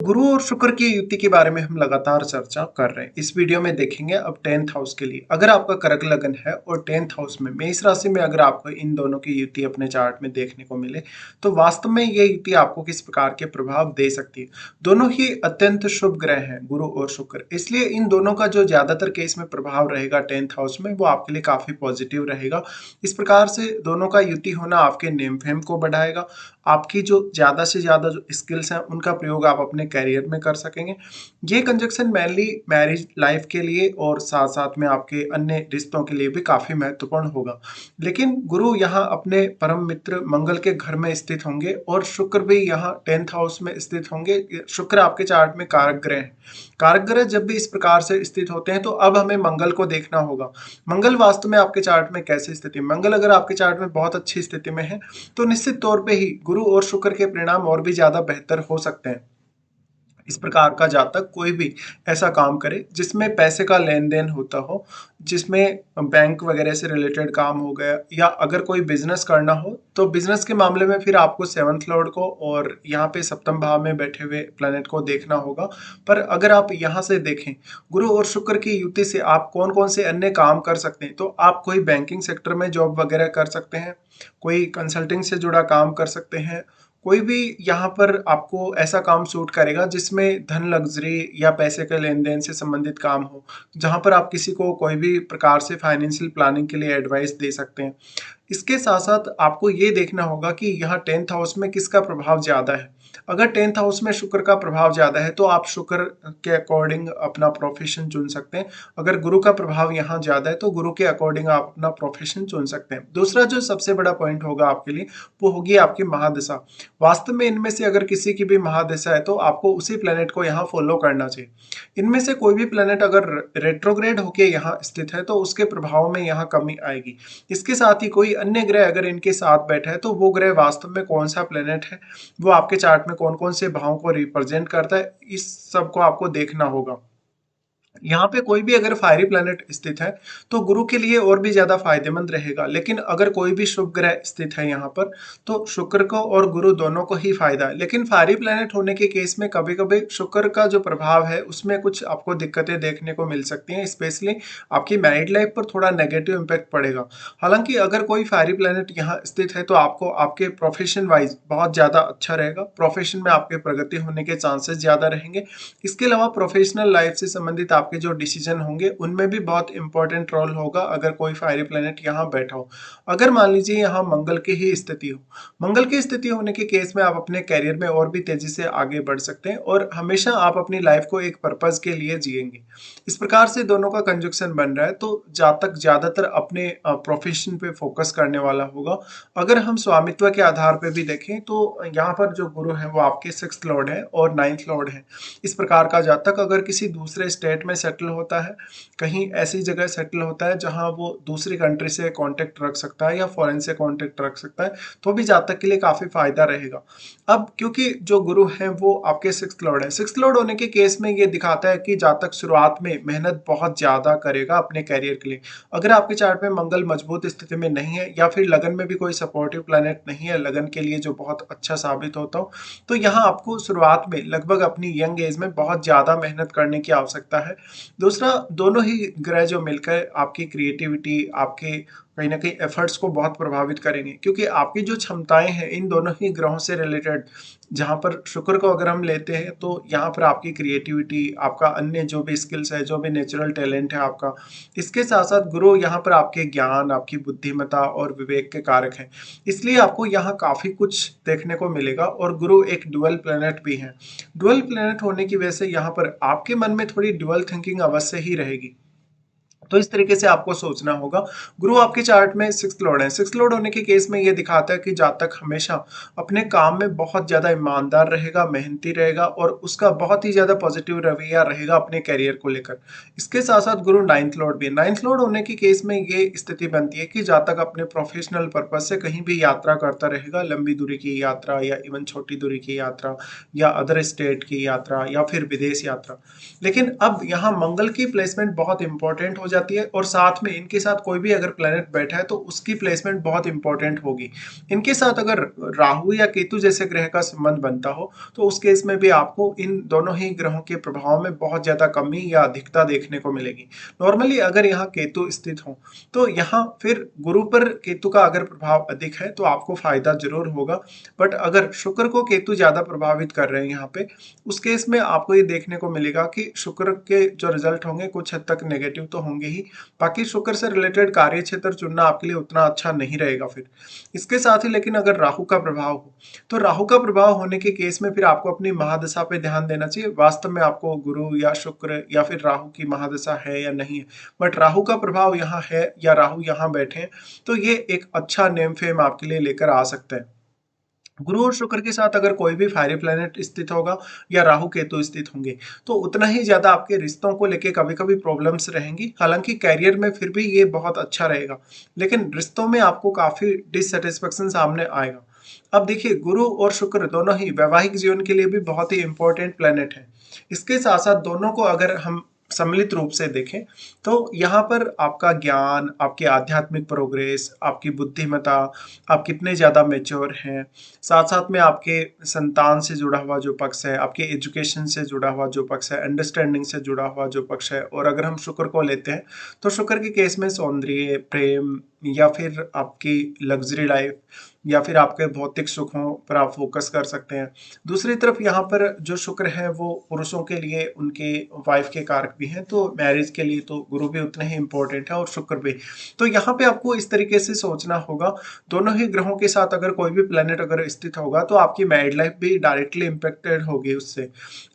गुरु और शुक्र की युति के बारे में हम लगातार चर्चा कर रहे हैं। इस वीडियो में देखेंगे अब 10th हाउस के लिए। अगर आपका कर्क लगन है और 10th हाउस में मेष राशि में अगर आपको इन दोनों की युति अपने चार्ट में देखने को मिले तो वास्तव में ये युति आपको किस प्रकार के प्रभाव दे सकती है। दोनों ही अत्यंत शुभ ग्रह हैं, गुरु और शुक्र, इसलिए इन दोनों का जो ज्यादातर केस में प्रभाव रहेगा 10th हाउस में वो आपके लिए काफी पॉजिटिव रहेगा। इस प्रकार से दोनों का युति होना आपके नेम फेम को बढ़ाएगा। आपकी जो ज्यादा से ज्यादा जो स्किल्स हैं उनका प्रयोग आप अपने करियर में कर सकेंगे। ये कंजक्शन मेनली मैरिज लाइफ के लिए और साथ साथ में आपके अन्य रिश्तों के लिए भी काफी महत्वपूर्ण होगा। लेकिन गुरु यहाँ अपने परम मित्र मंगल के घर में स्थित होंगे और शुक्र भी यहाँ 10th हाउस में स्थित होंगे। शुक्र आपके चार्ट में कारक ग्रह है। कारक ग्रह जब भी इस प्रकार से स्थित होते हैं तो अब हमें मंगल को देखना होगा। मंगल वास्तव में आपके चार्ट में कैसी स्थिति, मंगल अगर आपके चार्ट में बहुत अच्छी स्थिति में है तो निश्चित तौर पे ही गुरु और शुक्र के परिणाम और भी ज्यादा बेहतर हो सकते हैं। इस प्रकार का जातक कोई भी ऐसा काम करे जिसमें पैसे का लेन देन होता हो, जिसमें बैंक वगैरह से रिलेटेड काम हो गया, या अगर कोई बिजनेस करना हो तो बिजनेस के मामले में फिर आपको 7th लॉर्ड को और यहाँ पे सप्तम भाव में बैठे हुए प्लेनेट को देखना होगा। पर अगर आप यहाँ से देखें गुरु और शुक्र की युति से आप कौन कौन से अन्य काम कर सकते हैं, तो आप कोई बैंकिंग सेक्टर में जॉब वगैरह कर सकते हैं, कोई कंसल्टिंग से जुड़ा काम कर सकते हैं, कोई भी यहाँ पर आपको ऐसा काम सूट करेगा जिसमें धन लग्जरी या पैसे के लेन देन से संबंधित काम हो, जहाँ पर आप किसी को कोई भी प्रकार से फाइनेंशियल प्लानिंग के लिए एडवाइस दे सकते हैं। इसके साथ साथ आपको ये देखना होगा कि यहाँ 10th हाउस में किसका प्रभाव ज्यादा है। अगर 10th हाउस में शुक्र का प्रभाव ज्यादा है तो आप शुक्र के अकॉर्डिंग अपना प्रोफेशन चुन सकते हैं। अगर गुरु का प्रभाव यहाँ ज्यादा है तो गुरु के अकॉर्डिंग आप अपना प्रोफेशन चुन सकते हैं। दूसरा जो सबसे बड़ा पॉइंट होगा आपके लिए वो होगी आपकी महादशा। वास्तव में इनमें से अगर किसी की भी महादशा है तो आपको उसी प्लेनेट को यहाँ फॉलो करना चाहिए। इनमें से कोई भी प्लेनेट अगर रेट्रोग्रेड होके यहाँ स्थित है तो उसके प्रभाव में यहाँ कमी आएगी। इसके साथ ही कोई अन्य ग्रह अगर इनके साथ बैठा है तो वो ग्रह वास्तव में कौन सा प्लेनेट है, वो आपके चार्ट में कौन कौन से भावों को रिप्रेजेंट करता है, इस सब को आपको देखना होगा। यहाँ पे कोई भी अगर फायरी प्लैनेट स्थित है तो गुरु के लिए और भी ज्यादा फायदेमंद रहेगा। लेकिन अगर कोई भी शुभ ग्रह स्थित है यहाँ पर तो शुक्र को और गुरु दोनों को ही फायदा है। लेकिन फायरी प्लैनेट होने के केस में कभी कभी शुक्र का जो प्रभाव है उसमें कुछ आपको दिक्कतें देखने को मिल सकती हैं, स्पेशली आपकी मैरिड लाइफ पर थोड़ा नेगेटिव इम्पैक्ट पड़ेगा। हालांकि अगर कोई फायरी प्लैनेट यहाँ स्थित है तो आपको आपके प्रोफेशन वाइज बहुत ज्यादा अच्छा रहेगा, प्रोफेशन में आपके प्रगति होने के चांसेस ज्यादा रहेंगे। इसके अलावा प्रोफेशनल लाइफ से संबंधित आपके जो डिसीजन होंगे उनमें भी बहुत इंपॉर्टेंट रोल होगा अगर कोई फायरी प्लेनेट यहाँ बैठा हो। अगर मान लीजिए यहाँ मंगल की ही स्थिति हो, मंगल की स्थिति होने के केस में आप अपने करियर में और भी तेजी से आगे बढ़ सकते हैं और हमेशा आप अपनी लाइफ को एक पर्पज के लिए जिएंगे। इस प्रकार से दोनों का कंजक्शन बन रहा है तो जातक ज्यादातर अपने प्रोफेशन पे फोकस करने वाला होगा। अगर हम स्वामित्व के आधार पर भी देखें तो यहाँ पर जो गुरु है वो आपके 6th लॉर्ड है और 9th लॉर्ड है। इस प्रकार का जातक अगर किसी दूसरे स्टेट में सेटल होता है, कहीं ऐसी जगह सेटल होता है जहां वो दूसरी कंट्री से कांटेक्ट रख सकता है या फॉरेन से कांटेक्ट रख सकता है, तो भी जातक के लिए काफी फायदा रहेगा। अब क्योंकि जो गुरु हैं वो आपके 6th लॉर्ड है, 6th लॉर्ड होने के केस में ये दिखाता है कि जातक शुरुआत में मेहनत बहुत ज्यादा करेगा अपने कैरियर के लिए। अगर आपके चार्ट में मंगल मजबूत स्थिति में नहीं है या फिर लगन में भी कोई सपोर्टिव प्लैनेट नहीं है लगन के लिए जो बहुत अच्छा साबित होता हो, तो यहाँ आपको शुरुआत में लगभग अपनी यंग एज में बहुत ज्यादा मेहनत करने की आवश्यकता है। दूसरा, दोनों ही ग्रह जो मिलकर आपकी क्रिएटिविटी, आपके कहीं ना कहीं एफर्ट्स को बहुत प्रभावित करेंगे, क्योंकि आपकी जो क्षमताएं हैं इन दोनों ही ग्रहों से रिलेटेड, जहां पर शुक्र को अगर हम लेते हैं तो यहाँ पर आपकी क्रिएटिविटी, आपका अन्य जो भी स्किल्स है, जो भी नेचुरल टैलेंट है आपका, इसके साथ साथ गुरु यहाँ पर आपके ज्ञान, आपकी बुद्धिमत्ता और विवेक के कारक हैं। इसलिए आपको यहाँ काफी कुछ देखने को मिलेगा और गुरु एक डुअल प्लेनेट भी है। डुअल प्लेनेट होने की वजह से यहाँ पर आपके मन में थोड़ी डुअल थिंकिंग अवश्य ही रहेगी। तो इस तरीके से आपको सोचना होगा। गुरु आपके चार्ट में 6th लॉर्ड है, 6th लॉर्ड होने के केस में यह दिखाता है कि जातक हमेशा अपने काम में बहुत ज्यादा ईमानदार रहेगा, मेहनती रहेगा और उसका बहुत ही ज्यादा पॉजिटिव रवैया रहेगा अपने करियर को लेकर। इसके साथ साथ गुरु 9th लॉर्ड भी है। 9th लॉर्ड होने के केस में ये स्थिति बनती है कि जातक अपने प्रोफेशनल पर्पज से कहीं भी यात्रा करता रहेगा, लंबी दूरी की यात्रा या इवन छोटी दूरी की यात्रा या अदर स्टेट की यात्रा या फिर विदेश यात्रा। लेकिन अब यहाँ मंगल की प्लेसमेंट बहुत इंपॉर्टेंट हो जाती है और साथ में इनके साथ कोई भी अगर प्लेनेट बैठा है तो उसकी प्लेसमेंट बहुत इंपॉर्टेंट होगी। इनके साथ अगर राहु या केतु जैसे ग्रह का संबंध बनता हो तो उस केस में भी आपको इन दोनों ही ग्रहों के प्रभाव में बहुत ज्यादा कमी या अधिकता देखने को मिलेगी। नॉर्मली अगर यहाँ केतु स्थित हो तो यहाँ फिर गुरु पर केतु का अगर प्रभाव अधिक है तो आपको फायदा जरूर होगा। बट अगर शुक्र को केतु ज्यादा प्रभावित कर रहे हैं यहाँ पे, उस केस में आपको ये देखने को मिलेगा कि शुक्र के जो रिजल्ट होंगे कुछ हद तक नेगेटिव तो होंगे ही। बाकी शुक्र से रिलेटेड कार्य क्षेत्र चुनना आपके लिए उतना अच्छा नहीं रहेगा फिर इसके साथ ही। लेकिन अगर राहु का प्रभाव हो तो राहु का प्रभाव होने के केस में फिर आपको अपनी महादशा पे ध्यान देना चाहिए। वास्तव में आपको गुरु या शुक्र या फिर राहु की महादशा है या नहीं है, बट राहु का प्रभाव यहाँ है या राहु यहाँ बैठे हैं तो ये एक अच्छा नेम फेम आपके लिए लेकर आ सकता है। गुरु और शुक्र के साथ अगर कोई भी फायरी प्लेनेट स्थित होगा या राहु केतु स्थित होंगे तो उतना ही ज्यादा आपके रिश्तों को लेके कभी कभी प्रॉब्लम्स रहेंगी। हालांकि कैरियर में फिर भी ये बहुत अच्छा रहेगा, लेकिन रिश्तों में आपको काफी डिससेटिस्फेक्शन सामने आएगा। अब देखिए, गुरु और शुक्र दोनों ही वैवाहिक जीवन के लिए भी बहुत ही इंपॉर्टेंट प्लेनेट है। इसके साथ साथ दोनों को अगर हम सम्मिलित रूप से देखें तो यहाँ पर आपका ज्ञान, आपकी आध्यात्मिक प्रोग्रेस, आपकी बुद्धिमत्ता, आप कितने ज्यादा मेच्योर हैं, साथ साथ में आपके संतान से जुड़ा हुआ जो पक्ष है, आपके एजुकेशन से जुड़ा हुआ जो पक्ष है, अंडरस्टैंडिंग से जुड़ा हुआ जो पक्ष है, और अगर हम शुक्र को लेते हैं तो शुक्र के केस में सौंदर्य, प्रेम या फिर आपकी लग्जरी लाइफ या फिर आपके भौतिक सुखों पर आप फोकस कर सकते हैं। दूसरी तरफ यहाँ पर जो शुक्र है वो पुरुषों के लिए उनके वाइफ के कारक भी हैं, तो मैरिज के लिए तो गुरु भी उतने ही इंपॉर्टेंट है और शुक्र भी। तो यहाँ पे आपको इस तरीके से सोचना होगा, दोनों ही ग्रहों के साथ अगर कोई भी प्लेनेट अगर स्थित होगा तो आपकी मैरिड लाइफ भी डायरेक्टली इम्पेक्टेड होगी उससे।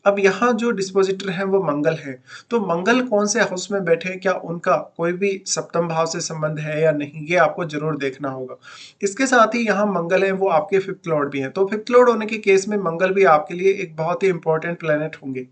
अब यहाँ जो डिस्पोजिटर है वो मंगल है, तो मंगल कौन से हाउस में बैठे हैं, क्या उनका कोई भी सप्तम भाव से संबंध है या नहीं, ये आपको जरूर देखना होगा। इसके साथ ही यहाँ मंगल है वो आपके फिफ्थ लॉर्ड भी हैं, तो फिफ्थ लॉर्ड होने के केस में मंगल भी आपके लिए एक बहुत ही इंपॉर्टेंट प्लेनेट होंगे।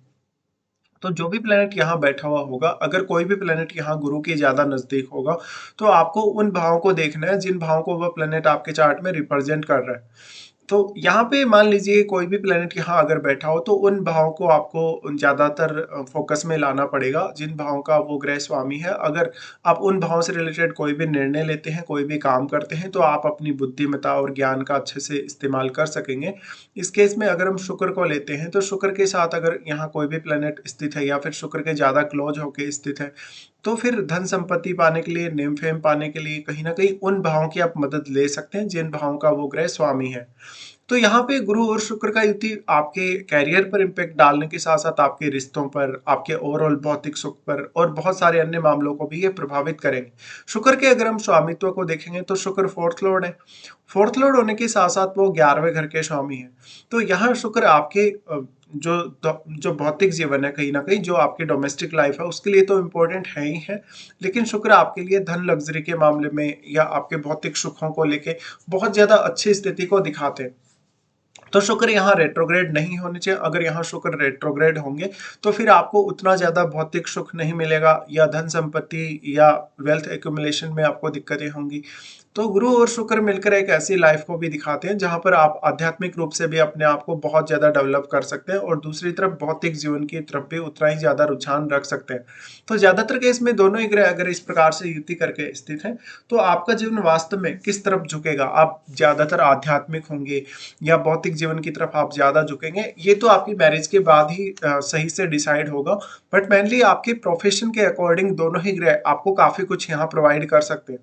तो जो भी प्लेनेट यहाँ बैठा हुआ होगा, अगर कोई भी प्लेनेट यहाँ गुरु के ज्यादा नजदीक होगा तो आपको उन भावों को देखना है जिन भावों को वह प्लेनेट आपके चार्ट में रिप्रेजेंट कर रहा है। तो यहाँ पे मान लीजिए कोई भी प्लेनेट यहाँ अगर बैठा हो तो उन भावों को आपको ज्यादातर फोकस में लाना पड़ेगा जिन भावों का वो ग्रह स्वामी है। अगर आप उन भावों से रिलेटेड कोई भी निर्णय लेते हैं, कोई भी काम करते हैं, तो आप अपनी बुद्धिमत्ता और ज्ञान का अच्छे से इस्तेमाल कर सकेंगे। इस केस में अगर हम शुक्र को लेते हैं तो शुक्र के साथ अगर यहाँ कोई भी प्लेनेट स्थित है या फिर शुक्र के ज्यादा क्लोज होकर स्थित है तो फिर धन संपत्ति पाने के लिए, नेम फेम पाने के लिए कहीं ना कहीं उन भावों की आप मदद ले सकते हैं जिन भावों का वो ग्रह स्वामी है। तो यहाँ पे गुरु और शुक्र का युति आपके कैरियर पर इम्पैक्ट डालने के साथ साथ आपके रिश्तों पर, आपके ओवरऑल भौतिक सुख पर और बहुत सारे अन्य मामलों को भी ये प्रभावित करेंगे। शुक्र के अगर हम स्वामित्व को देखेंगे तो शुक्र फोर्थ लॉर्ड है। फोर्थ लॉर्ड होने के साथ साथ वो 11वें घर के स्वामी है। तो यहाँ शुक्र आपके जो जो भौतिक जीवन है, कहीं ना कहीं जो आपकी डोमेस्टिक लाइफ है उसके लिए तो इम्पोर्टेंट है ही है, लेकिन शुक्र आपके लिए धन लग्जरी के मामले में या आपके भौतिक सुखों को लेके बहुत ज्यादा अच्छी स्थिति को दिखाते हैं। तो शुक्र यहाँ रेट्रोग्रेड नहीं होने चाहिए। अगर यहाँ शुक्र रेट्रोग्रेड होंगे तो फिर आपको उतना ज्यादा भौतिक सुख नहीं मिलेगा या धन संपत्ति या वेल्थ एक्यूमुलेशन में आपको दिक्कतें होंगी। तो गुरु और शुक्र मिलकर एक ऐसी लाइफ को भी दिखाते हैं जहां पर आप आध्यात्मिक रूप से भी अपने आप को बहुत ज्यादा डेवलप कर सकते हैं और दूसरी तरफ भौतिक जीवन की तरफ भी उतना ही ज्यादा रुझान रख सकते हैं। तो ज्यादातर केस में दोनों ही ग्रह अगर इस प्रकार से युति करके स्थित है तो आपका जीवन वास्तव में किस तरफ झुकेगा, आप ज्यादातर आध्यात्मिक होंगे या भौतिक जीवन की तरफ आप ज्यादा झुकेंगे, ये तो आपकी मैरिज के बाद ही सही से डिसाइड होगा। बट मेनली आपके प्रोफेशन के अकॉर्डिंग दोनों ही ग्रह आपको काफी कुछ यहाँ प्रोवाइड कर सकते हैं।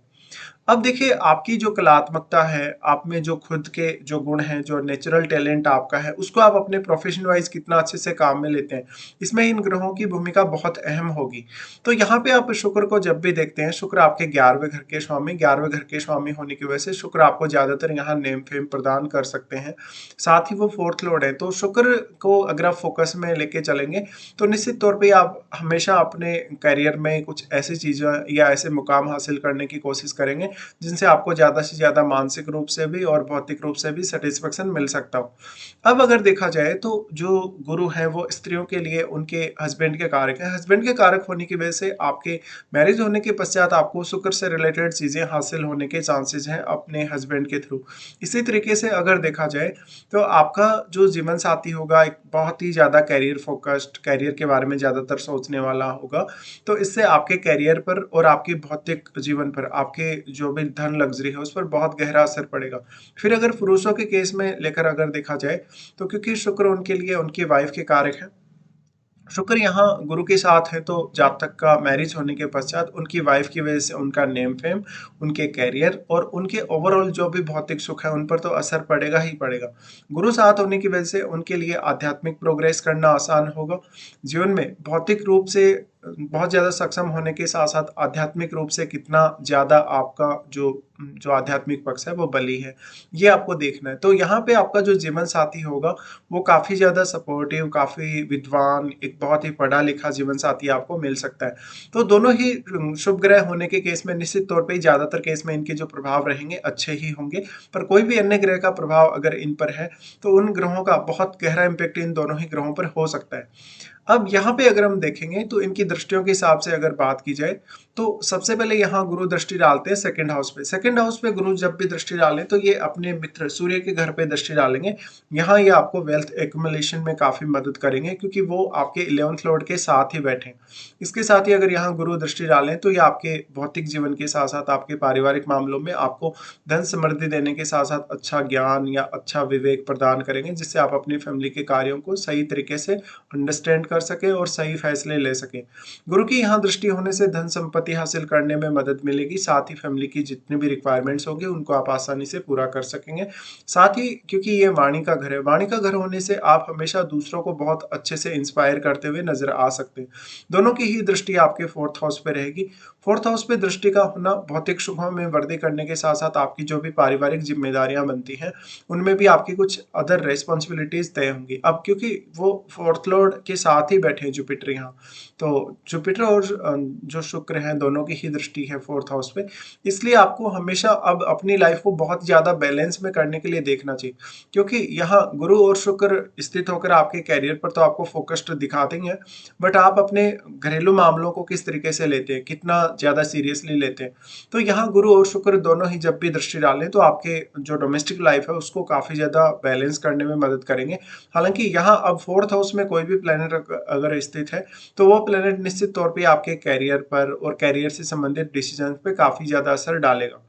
अब देखिए, आपकी जो कलात्मकता है, आप में जो खुद के जो गुण हैं, जो नेचुरल टैलेंट आपका है, उसको आप अपने प्रोफेशन वाइज कितना अच्छे से काम में लेते हैं, इसमें इन ग्रहों की भूमिका बहुत अहम होगी। तो यहाँ पे आप शुक्र को जब भी देखते हैं, शुक्र आपके 11वें घर के स्वामी, 11वें घर के स्वामी होने की वजह से शुक्र आपको ज्यादातर यहाँ नेम फेम प्रदान कर सकते हैं। साथ ही वो फोर्थ लॉर्ड है, तो शुक्र को अगर आप फोकस में लेके चलेंगे तो निश्चित तौर पर आप हमेशा अपने करियर में कुछ ऐसी चीजें या ऐसे मुकाम हासिल करने की कोशिश करेंगे जिनसे आपको ज़्यादा से ज़्यादा मानसिक रूप से भी और भौतिक रूप से भी सेटिस्फेक्शन मिल सकता हो। अब अगर देखा जाए तो जो गुरु हैं वो स्त्रियों के लिए उनके हस्बैंड के कारक हैं। हस्बैंड के कारक होने की वजह से आपके मैरिज होने के पश्चात आपको शुक्र से रिलेटेड चीज़ें हासिल होने के चांसेस हैं अपने हस्बैंड के थ्रू। इसी तरीके से अगर देखा जाए तो आपका जो जीवन साथी होगा एक बहुत ही ज़्यादा कैरियर फोकस्ड, कैरियर के बारे में ज़्यादातर सोचने वाला होगा। तो इससे आपके कैरियर पर और आपके भौतिक जीवन पर, आपके जो भी धन लग्जरी है उस पर बहुत गहरा असर पड़ेगा। फिर अगर पुरुषों के केस में लेकर अगर देखा जाए तो क्योंकि शुक्र उनके लिए उनकी वाइफ के कारक है, शुक्र यहाँ गुरु के साथ है, तो जातक का मैरिज होने के पश्चात उनकी वाइफ की वजह से उनका नेम फेम, उनके कैरियर और उनके ओवरऑल जो भी भौतिक सुख है उन पर तो असर पड़ेगा ही पड़ेगा। गुरु साथ होने की वजह से उनके लिए आध्यात्मिक प्रोग्रेस करना आसान होगा। जीवन में भौतिक रूप से बहुत ज़्यादा सक्षम होने के साथ साथ आध्यात्मिक रूप से कितना ज़्यादा आपका जो जो आध्यात्मिक पक्ष है वो बली है, ये आपको देखना है। तो यहाँ पे आपका जो जीवन साथी होगा वो काफ़ी ज़्यादा सपोर्टिव, काफ़ी विद्वान, एक बहुत ही पढ़ा लिखा जीवन साथी आपको मिल सकता है। तो दोनों ही शुभ ग्रह होने के केस में निश्चित तौर पे ज़्यादातर केस में इनके जो प्रभाव रहेंगे अच्छे ही होंगे, पर कोई भी अन्य ग्रह का प्रभाव अगर इन पर है तो उन ग्रहों का बहुत गहरा इम्पैक्ट इन दोनों ही ग्रहों पर हो सकता है। अब यहाँ पे अगर हम देखेंगे तो इनकी दृष्टियों के हिसाब से अगर बात की जाए तो सबसे पहले यहाँ गुरु दृष्टि डालते हैं सेकंड हाउस पे। सेकंड हाउस पे गुरु जब भी दृष्टि डालें तो ये अपने मित्र सूर्य के घर पे दृष्टि डालेंगे। यहाँ ये आपको वेल्थ एक्युमुलेशन में काफी मदद करेंगे क्योंकि वो आपके 11th लॉर्ड के साथ ही बैठे। इसके साथ ही अगर यहाँ गुरु दृष्टि डालें तो ये आपके भौतिक जीवन के साथ साथ आपके पारिवारिक मामलों में आपको धन समृद्धि देने के साथ साथ अच्छा ज्ञान या अच्छा विवेक प्रदान करेंगे, जिससे आप अपनी फैमिली के कार्यों को सही तरीके से अंडरस्टैंड कर सके और सही फैसले ले सके। गुरु की यहाँ दृष्टि होने से धन संपत्ति हासिल करने में मदद मिलेगी, साथ ही फैमिली की जितनी भी रिक्वायरमेंट्स होगी उनको आप आसानी से पूरा कर सकेंगे। साथ ही क्योंकि ये वाणी का घर है, वाणी का घर होने से आप हमेशा दूसरों को बहुत अच्छे से इंस्पायर करते हुए नजर आ सकते हैं। दोनों की ही दृष्टि आपके फोर्थ हाउस पे रहेगी। फोर्थ हाउस पे दृष्टि का होना भौतिक सुखों में वृद्धि करने के साथ साथ आपकी जो भी पारिवारिक जिम्मेदारियां बनती हैं उनमें भी आपकी कुछ अदर रेस्पॉन्सिबिलिटीज तय होंगी। अब क्योंकि वो फोर्थ लॉर्ड के साथ ही बैठे हैं जुपिटर यहाँ, तो जुपिटर और जो शुक्र हैं दोनों की ही दृष्टि है फोर्थ हाउस पे, इसलिए आपको हमेशा अब अपनी लाइफ को बहुत ज्यादा बैलेंस में करने के लिए देखना चाहिए। क्योंकि यहाँ गुरु और शुक्र स्थित होकर आपके कैरियर पर तो आपको फोकस्ड दिखाते ही हैं, बट आप अपने घरेलू मामलों को किस तरीके से लेते हैं, कितना ज्यादा सीरियसली लेते हैं। तो यहाँ गुरु और शुक्र दोनों ही जब भी दृष्टि डालें तो आपके जो डोमेस्टिक लाइफ है उसको काफी ज्यादा बैलेंस करने में मदद करेंगे। हालांकि यहाँ अब फोर्थ हाउस में कोई भी प्लेनेट अगर स्थित है तो वो प्लेनेट निश्चित तौर पे आपके कैरियर पर और कैरियर से संबंधित डिसीजन पे काफी ज्यादा असर डालेगा।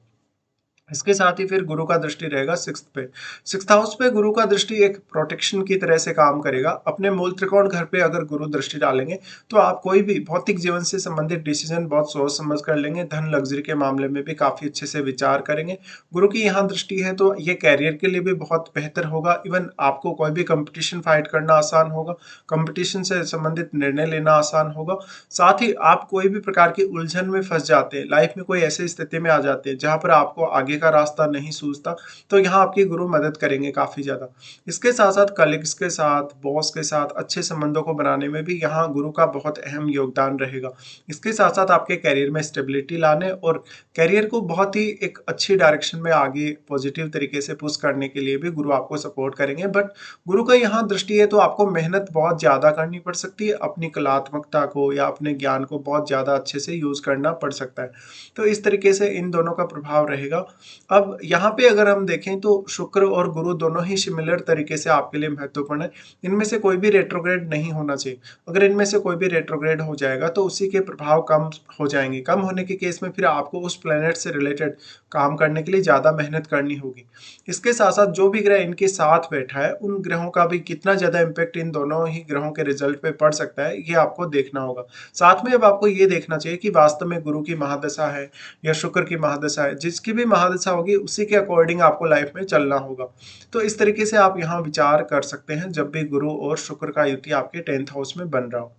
इसके साथ ही फिर गुरु का दृष्टि रहेगा सिक्स्थ पे। सिक्स्थ हाउस पे गुरु का दृष्टि एक प्रोटेक्शन की तरह से काम करेगा। अपने मूल त्रिकोण घर पे अगर गुरु दृष्टि डालेंगे तो आप कोई भी भौतिक जीवन से संबंधित डिसीजन बहुत सोच समझ कर लेंगे। धन लग्जरी के मामले में भी काफी अच्छे से विचार करेंगे। गुरु की यहाँ दृष्टि है तो ये कैरियर के लिए भी बहुत बेहतर होगा। इवन आपको कोई भी कंपटीशन फाइट करना आसान होगा, कंपटीशन से संबंधित निर्णय लेना आसान होगा। साथ ही आप कोई भी प्रकार की उलझन में फंस जाते हैं, लाइफ में कोई ऐसी स्थिति में आ जाते हैं जहां पर आपको आगे का रास्ता नहीं सूझता, तो यहाँ आपके गुरु मदद करेंगे काफी ज्यादा। इसके साथ साथ कलीग्स के साथ, बॉस के साथ अच्छे संबंधों को बनाने में भी यहाँ गुरु का बहुत अहम योगदान रहेगा। इसके साथ साथ आपके कैरियर में स्टेबिलिटी लाने और कैरियर को बहुत ही एक अच्छी डायरेक्शन में आगे पॉजिटिव तरीके से पुश करने के लिए भी गुरु आपको सपोर्ट करेंगे। बट गुरु का यहाँ दृष्टि है तो आपको मेहनत बहुत ज्यादा करनी पड़ सकती है, अपनी कलात्मकता को या अपने ज्ञान को बहुत ज्यादा अच्छे से यूज करना पड़ सकता है। तो इस तरीके से इन दोनों का प्रभाव रहेगा। अब यहाँ पे अगर हम देखें तो शुक्र और गुरु दोनों ही सिमिलर तरीके से आपके लिए महत्वपूर्ण है। इनमें से कोई भी रेट्रोग्रेड नहीं होना चाहिए। अगर इनमें से कोई भी रेट्रोग्रेड हो जाएगा तो उसी के प्रभाव कम हो जाएंगे। कम होने के केस में फिर आपको उस प्लेनेट से रिलेटेड काम करने के लिए ज्यादा मेहनत करनी होगी। इसके साथ साथ जो भी ग्रह इनके साथ बैठा है उन ग्रहों का भी कितना ज्यादा इम्पेक्ट इन दोनों ही ग्रहों के रिजल्ट पे पड़ सकता है, ये आपको देखना होगा। साथ में अब आपको ये देखना चाहिए कि वास्तव में गुरु की महादशा है या शुक्र की महादशा है, जिसकी भी महादशा होगी उसी के अकॉर्डिंग आपको लाइफ में चलना होगा। तो इस तरीके से आप यहाँ विचार कर सकते हैं जब भी गुरु और शुक्र का युति आपके 10th हाउस में बन रहा हो।